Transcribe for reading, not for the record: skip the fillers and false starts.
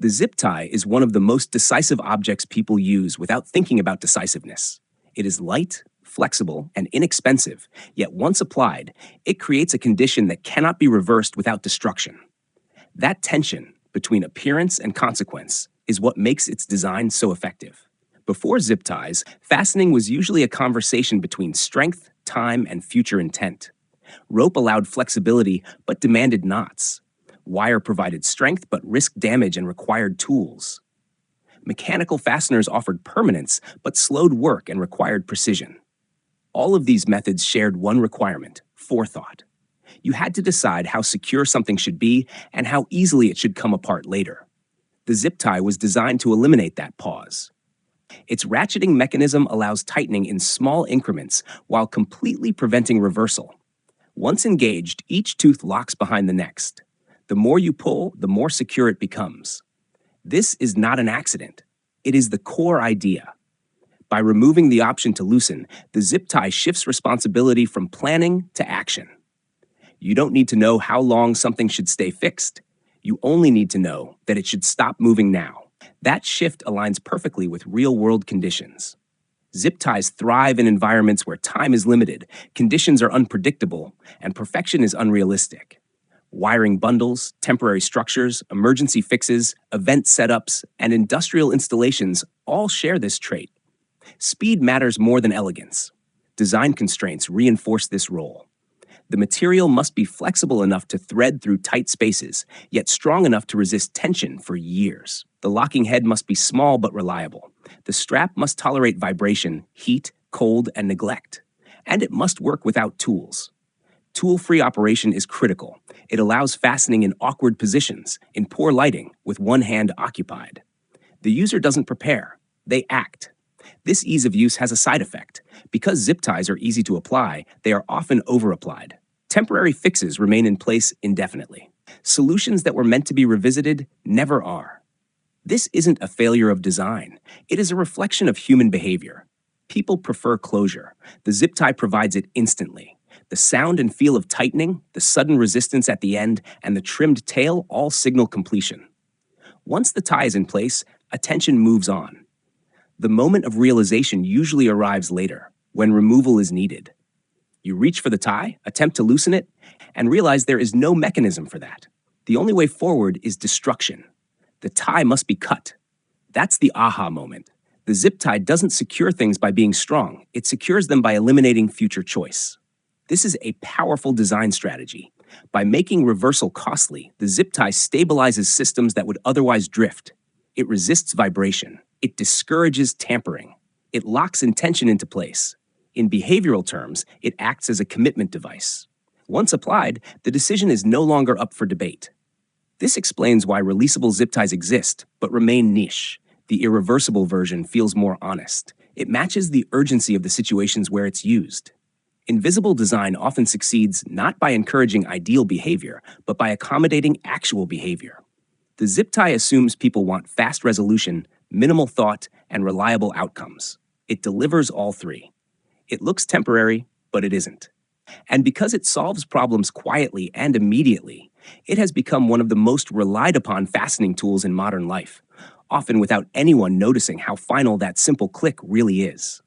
The zip tie is one of the most decisive objects people use without thinking about decisiveness. It is light, flexible, and inexpensive, yet once applied, it creates a condition that cannot be reversed without destruction. That tension between appearance and consequence is what makes its design so effective. Before zip ties, fastening was usually a conversation between strength, time, and future intent. Rope allowed flexibility but demanded knots. Wire provided strength but risked damage and required tools. Mechanical fasteners offered permanence but slowed work and required precision. All of these methods shared one requirement: forethought. You had to decide how secure something should be and how easily it should come apart later. The zip tie was designed to eliminate that pause. Its ratcheting mechanism allows tightening in small increments while completely preventing reversal. Once engaged, each tooth locks behind the next. The more you pull, the more secure it becomes. This is not an accident. It is the core idea. By removing the option to loosen, the zip tie shifts responsibility from planning to action. You don't need to know how long something should stay fixed. You only need to know that it should stop moving now. That shift aligns perfectly with real-world conditions. Zip ties thrive in environments where time is limited, conditions are unpredictable, and perfection is unrealistic. Wiring bundles, temporary structures, emergency fixes, event setups, and industrial installations all share this trait. Speed matters more than elegance. Design constraints reinforce this role. The material must be flexible enough to thread through tight spaces, yet strong enough to resist tension for years. The locking head must be small but reliable. The strap must tolerate vibration, heat, cold, and neglect. And it must work without tools. Tool-free operation is critical. It allows fastening in awkward positions, in poor lighting, with one hand occupied. The user doesn't prepare, they act. This ease of use has a side effect. Because zip ties are easy to apply, they are often over-applied. Temporary fixes remain in place indefinitely. Solutions that were meant to be revisited never are. This isn't a failure of design. It is a reflection of human behavior. People prefer closure. The zip tie provides it instantly. The sound and feel of tightening, the sudden resistance at the end, and the trimmed tail all signal completion. Once the tie is in place, attention moves on. The moment of realization usually arrives later, when removal is needed. You reach for the tie, attempt to loosen it, and realize there is no mechanism for that. The only way forward is destruction. The tie must be cut. That's the aha moment. The zip tie doesn't secure things by being strong. It secures them by eliminating future choice. This is a powerful design strategy. By making reversal costly, the zip tie stabilizes systems that would otherwise drift. It resists vibration. It discourages tampering. It locks intention into place. In behavioral terms, it acts as a commitment device. Once applied, the decision is no longer up for debate. This explains why releasable zip ties exist, but remain niche. The irreversible version feels more honest. It matches the urgency of the situations where it's used. Invisible design often succeeds not by encouraging ideal behavior, but by accommodating actual behavior. The zip tie assumes people want fast resolution, minimal thought, and reliable outcomes. It delivers all three. It looks temporary, but it isn't. And because it solves problems quietly and immediately, it has become one of the most relied upon fastening tools in modern life, often without anyone noticing how final that simple click really is.